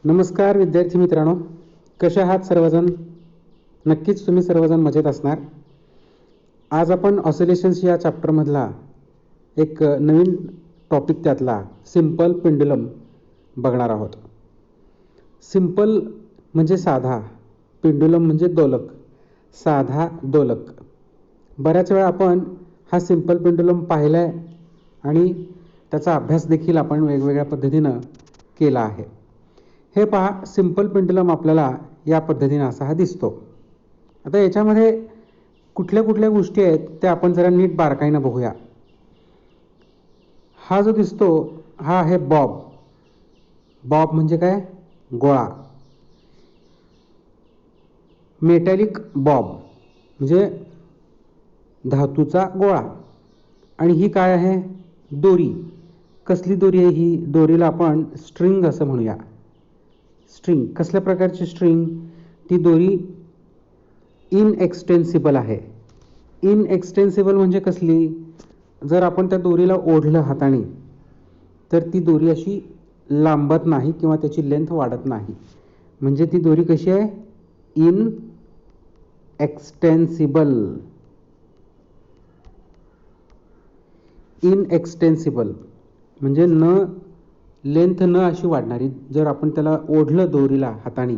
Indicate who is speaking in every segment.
Speaker 1: नमस्कार विद्यार्थी मित्रांनो, कसे आहात सर्वजण? नक्कीच तुम्ही सर्वजण मजेत असणार. आज आपण ऑसिलेशन्स या चॅप्टरमधला एक नवीन टॉपिक त्यातला सिंपल पेंडुलम बघणार आहोत. सिंपल म्हणजे साधा, पेंडुलम म्हणजे दोलक, साधा दोलक. बऱ्याच वेळा आपण हा सिंपल पेंडुलम पाहिला आहे आणि त्याचा अभ्यास देखील आपण वेगवेगळ्या पद्धतीनं केला आहे. हे पहा, सिंपल पेंडुलम आपल्याला या पद्धतीने असा हा दिसतो. आता याच्यामध्ये कुठल्या कुठल्या गोष्टी आहेत त्या आपण जरा नीट बारकाईनं बघूया. हा जो दिसतो हा आहे बॉब. बॉब म्हणजे काय? गोळा. मेटॅलिक बॉब म्हणजे धातूचा गोळा. आणि ही काय आहे? दोरी. कसली दोरी आहे ही? दोरीला आपण स्ट्रिंग असं म्हणूया. स्ट्रिंग. कसल्या प्रकारची स्ट्रिंग? ती दोरी इनएक्सटेन्सिबल आहे. इनएक्सटेन्सिबल म्हणजे कसली? जर आपण त्या दोरीला ओढलं हाताने तर ती दोरी अशी लांबत नाही किंवा त्याची लेंथ वाढत नाही. म्हणजे ती दोरी कशी आहे? इनएक्सटेन्सिबल. इनएक्सटेन्सिबल म्हणजे लेंथ न अशी वाढणारी. जर आपण त्याला ओढलं दोरीला हाताने,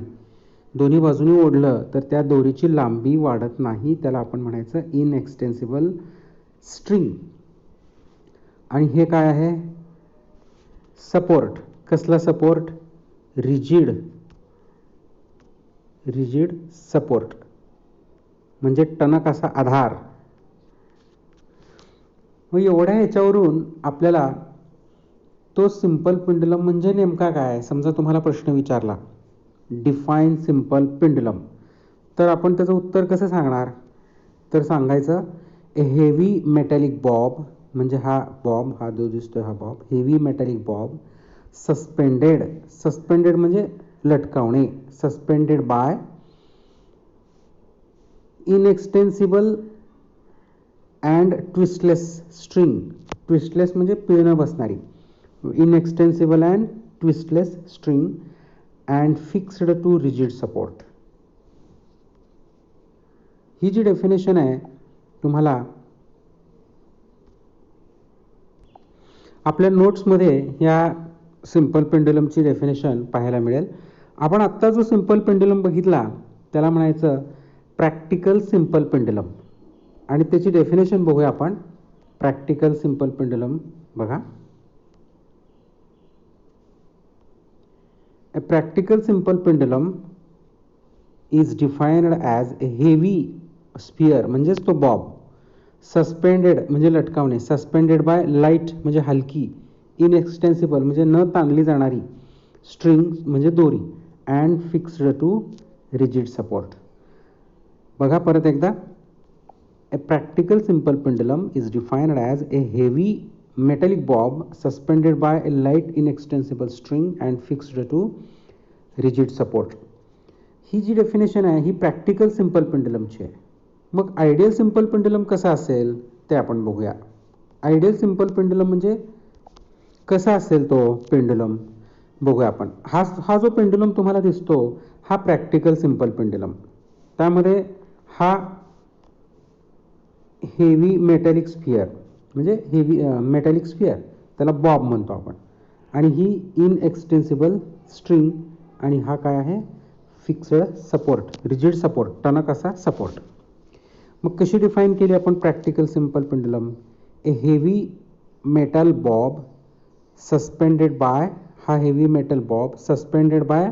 Speaker 1: दोन्ही बाजूने ओढलं तर त्या दोरीची लांबी वाढत नाही. त्याला आपण म्हणायचं इनएक्सटेन्सिबल स्ट्रिंग. आणि हे काय आहे? सपोर्ट. कसला सपोर्ट? रिजिड. रिजिड सपोर्ट म्हणजे टणक असा आधार. मग एवढ्या ह्याच्यावरून आपल्याला तो सिंपल पेंडुलम म्हणजे नेमका काय? समजा तुम्हाला प्रश्न विचारला, डिफाईन सिंपल पेंडुलम, तर आपण त्याचं उत्तर कसं सांगणार? तर सांगायचं ए हेवी मेटॅलिक बॉब, म्हणजे हा बॉब, हा जो दिसतोय हा bob, heavy metallic bob suspended. Suspended म्हणजे लटकावणे. Suspended by inextensible and twistless string. Twistless म्हणजे पिळणं बसणारी. Inextensible and twistless string and fixed to rigid support. ही जी डेफिनेशन आहे तुम्हाला आपल्या नोट्समध्ये या सिंपल पेंडुलमची डेफिनेशन पाहायला मिळेल. आपण आत्ता जो सिंपल पेंडुलम बघितला त्याला म्हणायचं प्रॅक्टिकल सिंपल पेंडुलम. आणि त्याची डेफिनेशन बघूया आपण. प्रॅक्टिकल सिंपल पेंडुलम बघा. A practical simple pendulum is defined as a heavy sphere म्हणजेच तो बॉब. सस्पेंडेड म्हणजे लटकावणे. सस्पेंडेड बाय लाईट म्हणजे हलकी. इनएक्सटेन्सिबल म्हणजे न ताणली जाणारी. स्ट्रिंग म्हणजे दोरी. And fixed to rigid support. बघा परत एकदा. A practical simple pendulum is defined as a heavy metallic bob suspended by a light inextensible string and fixed to rigid support. ही जी डेफिनेशन आहे ही प्रॅक्टिकल सिंपल पेंडुलमची आहे. मग आयडियल सिंपल पेंडुलम कसा असेल ते आपण बघूया. आयडियल सिंपल पेंडुलम म्हणजे कसा असेल तो पेंडुलम बघूया आपण. हा जो पेंडुलम तुम्हाला दिसतो हा प्रॅक्टिकल सिंपल पेंडुलम. त्यामध्ये हा हेवी मेटॅलिक स्फिअर म्हणजे हेवी मेटॅलिक स्फिअर, त्याला बॉब म्हणतो आपण. आणि ही इनएक्सटेन्सिबल स्ट्रिंग. आणि हा काय आहे? फिक्स्ड सपोर्ट, रिजिड सपोर्ट, टणक असा सपोर्ट. मग कशी डिफाईन केली आपण practical simple pendulum? A heavy metal bob suspended by, हा heavy metal bob suspended by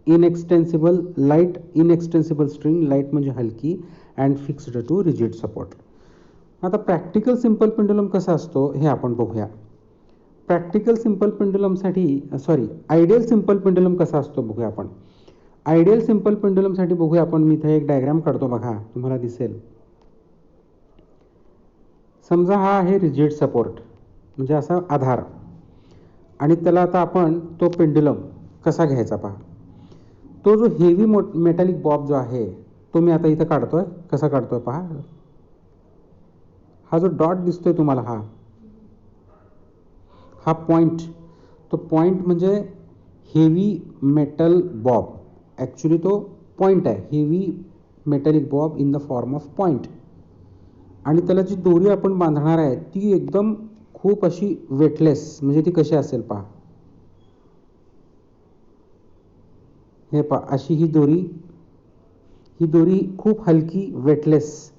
Speaker 1: inextensible light, inextensible string, light म्हणजे हलकी, and fixed to rigid support. आता प्रॅक्टिकल सिंपल पेंडुलम कसा असतो हे आपण बघूया. प्रॅक्टिकल सिंपल पेंडुलमसाठी आयडियल सिंपल पेंडुलम कसा असतो बघूया आपण. आयडियल सिंपल पेंडुलमसाठी बघूया आपण. मी इथे एक डायग्राम काढतो बघा, तुम्हाला दिसेल. समजा हा आहे रिजिड सपोर्ट म्हणजे असा आधार. आणि त्याला आता आपण तो पेंडुलम कसा घ्यायचा पहा. तो जो हेवी मेटॅलिक बॉब जो आहे तो मी आता इथं काढतोय. कसा काढतोय पहा. हा जो डॉट दिसतोय तुम्हाला, हा पॉइंट, तो पॉइंट म्हणजे हेवी मेटल बॉब, ॲक्च्युली तो पॉईंट आहे, heavy metallic Bob in the form of point. आणि त्याला जी दोरी आपण बांधणार आहे ती एकदम खूप अशी वेटलेस, म्हणजे ती कशी असेल पहा, हे पहा अशी ही दोरी खूप हलकी, वेटलेस,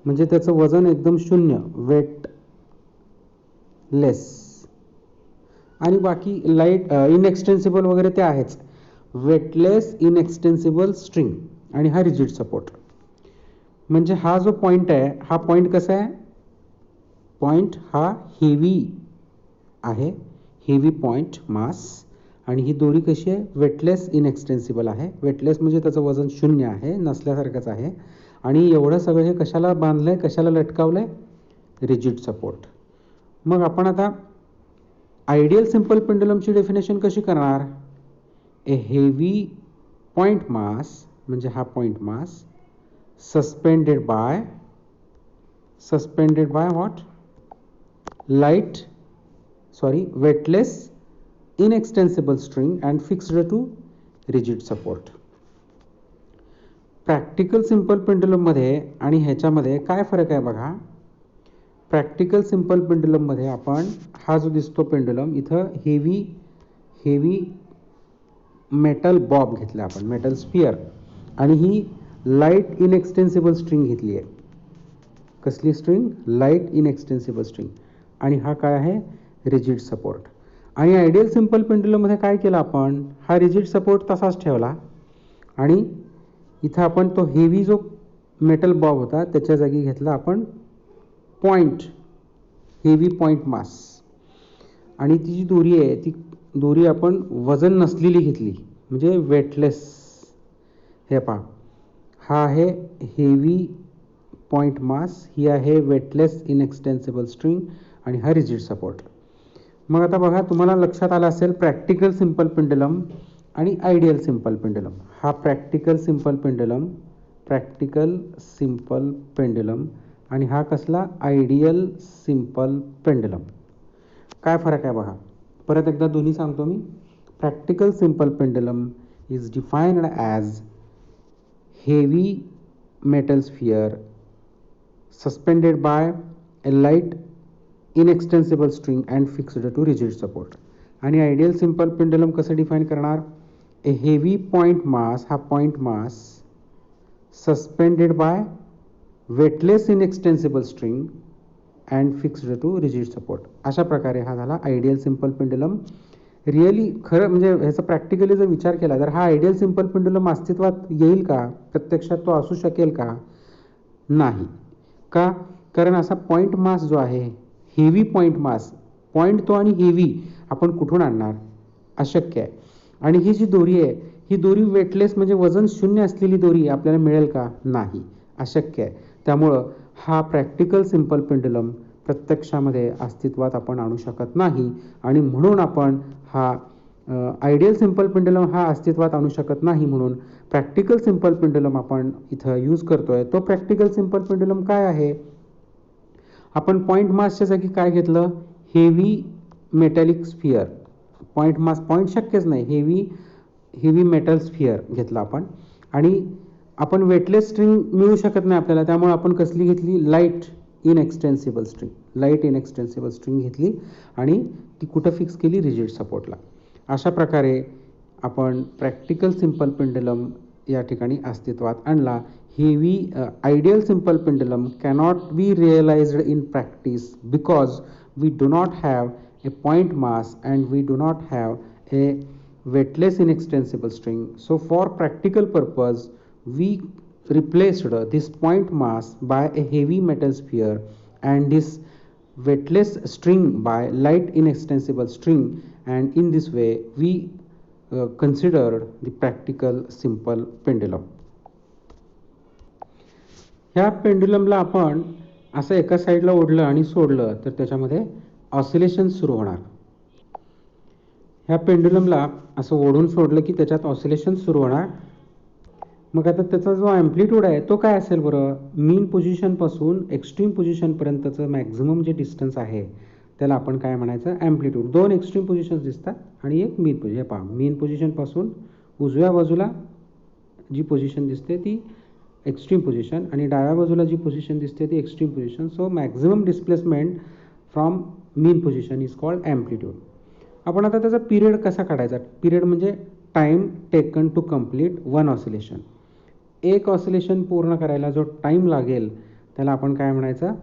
Speaker 1: म्हणजे त्याचं वजन एकदम शून्य, वेटलेस. आणि बाकी लाईट इनएक्सटेन्सिबल वगैरे ते आहेच. वेटलेस इनएक्सटेन्सिबल स्ट्रिंग आणि हा रिजिड सपोर्ट. म्हणजे हा जो पॉईंट आहे, हा पॉईंट कसा आहे, पॉईंट हा हेवी आहे, हेवी पॉईंट मास. आणि ही दोरी कशी आहे, वेटलेस इनएक्सटेन्सिबल आहे. वेटलेस म्हणजे त्याचं वजन शून्य आहे, नसल्यासारखंच आहे. आणि एवढं सगळं हे कशाला बांधलंय, कशाला लटकावलंय, रिजिड सपोर्ट. मग आपण आता आयडियल सिंपल पेंडुलमची डेफिनेशन कशी करणार. ए हेवी पॉईंट मास, म्हणजे हा point mass suspended by what, weightless inextensible string and fixed to rigid support. Practical simple पेंडुलममध्ये आणि ह्याच्यामध्ये काय फरक आहे बघा. प्रॅक्टिकल सिंपल पेंडुलममध्ये आपण हा जो दिसतो पेंडुलम, इथं हेवी मेटल बॉब घेतला आपण, मेटल स्पियर, आणि ही लाईट इनएक्सटेन्सिबल स्ट्रिंग घेतली आहे. कसली स्ट्रिंग, लाईट इनएक्सटेन्सिबल स्ट्रिंग. आणि हा काय आहे, रिजिड सपोर्ट. आणि आयडियल सिंपल पेंडुलममध्ये काय केलं आपण, हा रिजिड सपोर्ट तसाच ठेवला आणि इथं आपण तो हेवी जो मेटल बॉब होता त्याच्या जागी घेतला आपण पॉईंट, हेवी पॉईंट मास. आणि ती जी दोरी आहे ती दोरी आपण वजन नसलेली घेतली, म्हणजे वेटलेस. हे पहा, हा आहे हेवी पॉईंट मास, ही आहे वेटलेस इनएक्सटेन्सिबल स्ट्रिंग आणि हा रिजिड सपोर्ट. मग आता बघा, तुम्हाला लक्षात आलं असेल प्रॅक्टिकल सिंपल पेंडुलम आणि आयडियल सिंपल पेंडुलम. हा प्रॅक्टिकल सिंपल पेंडुलम आणि हा कसला, आयडियल सिंपल पेंडुलम. काय फरक आहे बघा, परत एकदा दोन्ही सांगतो मी. Practical simple pendulum is defined as heavy metal sphere suspended by a light inextensible string and fixed to rigid support. आणि आयडियल सिंपल पेंडुलम कसं डिफाईन करणार, ए हेवी पॉईंट मास, हा point mass suspended by weightless inextensible string and fixed to rigid support. अशा प्रकारे हा झाला ideal simple pendulum. Really खरं म्हणजे ह्याचा प्रॅक्टिकली जर विचार केला तर हा आयडियल सिंपल पेंडुलम अस्तित्वात येईल का, प्रत्यक्षात तो असू शकेल का, नाही. का, कारण असा पॉईंट मास जो आहे, हेवी पॉईंट मास, पॉईंट तो आणि हेवी आपण कुठून आणणार, अशक्य आहे. आणि ही जी दोरी आहे ही दोरी वेटलेस म्हणजे वजन शून्य असलेली दोरी आपल्याला मिळेल का, नाही, अशक्य आहे. त्यामुळं हा प्रॅक्टिकल सिंपल पेंडुलम प्रत्यक्षामध्ये अस्तित्वात आपण आणू शकत नाही. आणि म्हणून आपण हा आयडियल सिंपल पेंडुलम हा अस्तित्वात आणू शकत नाही, म्हणून प्रॅक्टिकल सिंपल पेंडुलम आपण इथं यूज करतोय. तो प्रॅक्टिकल सिंपल पेंडुलम काय आहे, आपण पॉईंट मासच्या जागी काय घेतलं, हेवी मेटॅलिक स्फिअर. पॉईंट मास, पॉईंट शक्यच नाही, हेवी मेटल स्फिअर घेतला आपण. आणि आपण वेटलेस स्ट्रिंग मिळू शकत नाही आपल्याला, त्यामुळे आपण कसली घेतली, लाईट इनएक्सटेन्सिबल स्ट्रिंग घेतली आणि ती कुठं फिक्स केली, रिजिड सपोर्टला. अशा प्रकारे आपण प्रॅक्टिकल सिंपल पेंडुलम या ठिकाणी अस्तित्वात आणला. Heavy ideal simple pendulum cannot be realised in practice because we do not have a point mass and we do not have a weightless inextensible string. So for practical purpose we replaced this point mass by a heavy metal sphere and this weightless string by light inextensible string, and in this way we considered the practical simple pendulum. ह्या पेंडुलमला आपण असं एका साईडला ओढलं आणि सोडलं तर त्याच्यामध्ये ऑसिलेशन सुरू होणार. ह्या पेंडुलमला असं ओढून सोडलं की त्याच्यात ऑसिलेशन सुरू होणार. मग आता त्याचा जो ॲम्प्लिट्यूड आहे तो काय असेल बरं, मीन पोझिशनपासून एक्स्ट्रीम पोझिशनपर्यंतचं मॅक्झिमम जे डिस्टन्स आहे त्याला आपण काय म्हणायचं, ॲम्प्लिट्यूड. दोन एक्स्ट्रीम पोझिशन्स दिसतात आणि एक मीन पोझिशन. हे पहा, मीन पोझिशनपासून उजव्या बाजूला जी पोझिशन दिसते ती एक्स्ट्रीम पोझिशन आणि डाव्या बाजूला जी पोझिशन दिसते ती extreme position. So maximum displacement from mean position is called amplitude. आपण आता त्याचा पिरियड कसा काढायचा. पिरियड म्हणजे time taken to complete one oscillation. एक ऑसिलेशन पूर्ण करायला जो टाईम लागेल त्याला आपण काय म्हणायचं,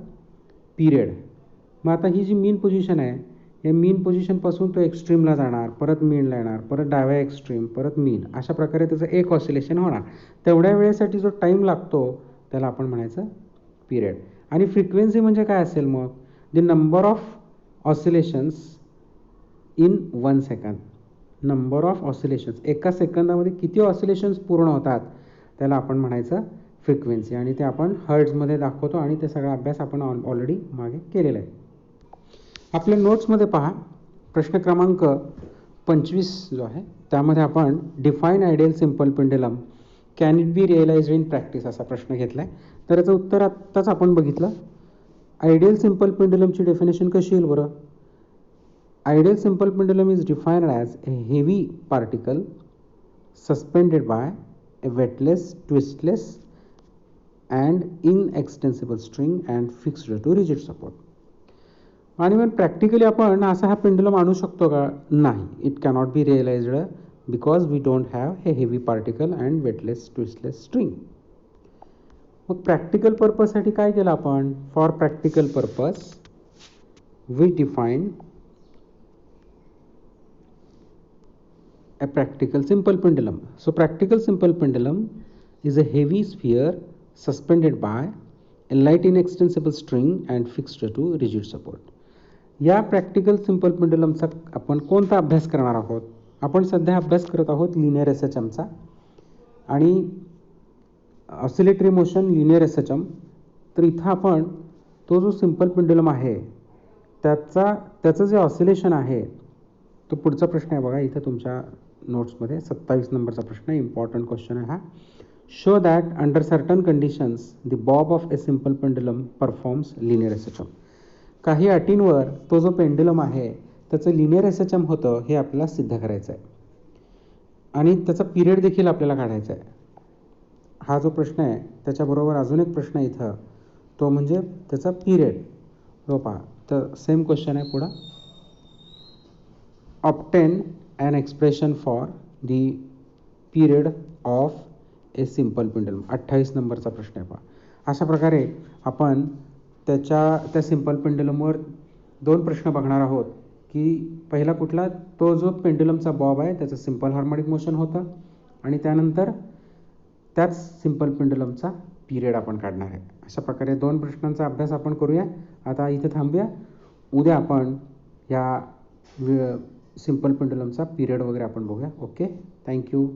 Speaker 1: पिरियड. मग आता ही जी मीन पोझिशन आहे, या मीन पोझिशनपासून तो एक्स्ट्रीमला जाणार, परत मीनला येणार, परत डाव्या एक्स्ट्रीम, परत मीन, अशा प्रकारे त्याचं एक ऑसिलेशन होणार. तेवढ्या वेळेसाठी जो टाईम लागतो त्याला आपण म्हणायचं पिरियड. आणि फ्रिक्वेन्सी म्हणजे काय असेल मग, the number of oscillations in 1 second. Number of oscillations, एका सेकंदामध्ये किती ऑसिलेशन्स पूर्ण होतात त्याला आपण म्हणायचं फ्रिक्वेन्सी. आणि ते आपण हर्ट्झमध्ये दाखवतो आणि ते सगळा अभ्यास आपण ऑलरेडी मागे केलेला आहे. आपल्या नोट्समध्ये पहा, प्रश्न क्रमांक 25 जो आहे त्यामध्ये आपण define ideal simple pendulum can it be realised in practice असा प्रश्न घेतला आहे. तर याचं उत्तर आत्ताच आपण बघितलं. आयडियल सिम्पल पेंडुलमची डेफिनेशन कशी येईल बरं. Ideal simple pendulum is defined as A heavy particle suspended bye a weightless, twistless and inextensible string and fixed to rigid support. आणि मग प्रॅक्टिकली आपण असा हा पेंडुलम आणू शकतो का, नाही. It cannot be realized because we don't have हे heavy particle and weightless twistless string. मग प्रॅक्टिकल पर्पजसाठी काय केलं आपण, for practical purpose we define a practical simple pendulum. So practical simple pendulum is a heavy sphere suspended by a light inextensible string and fixed to rigid support. या practical simple पेंडुलमचा आपण कोणता अभ्यास करणार आहोत. आपण सध्या अभ्यास करत आहोत लिनियर SHMचा आणि ऑसिलेटरी मोशन लिनियर SHM. तर इथं आपण तो जो सिम्पल पेंडुलम आहे त्याचं जे ऑसिलेशन आहे तो पुढचा प्रश्न आहे बघा इथं तुमच्या नोट्समध्ये 27 नंबरचा प्रश्न आहे. इम्पॉर्टंट क्वेश्चन आहे हा. Show that under certain conditions the Bob of A simple pendulum performs linear SHM. काही अटींवर तो जो पेंडुलम आहे त्याचं लिनियर SHM होतं हे आपल्याला सिद्ध करायचं आहे आणि त्याचा पिरियड देखील आपल्याला काढायचा आहे. हा जो प्रश्न आहे त्याच्याबरोबर अजून एक प्रश्न इथं, तो म्हणजे त्याचा पिरियड. तो पहा, तर सेम क्वेश्चन आहे पुढं. Obtain an expression for the period of a simple pendulum. 28 नंबरचा प्रश्न आहे पहा. अशा प्रकारे आपण त्या सिम्पल पेंडुलमवर दोन प्रश्न बघणार आहोत की पहिला कुठला, तो जो पेंडुलमचा बॉब आहे त्याचं सिम्पल हार्मोनिक मोशन होतं आणि त्यानंतर त्याच सिम्पल पेंडुलमचा पिरियड आपण काढणार आहे. अशा प्रकारे दोन प्रश्नांचा अभ्यास आपण करूया. आता इथे थांबूया. उद्या आपण या सिम्पल पेंडुलमचा पिरियड वगैरे आपण बघूया. Okay, thank you.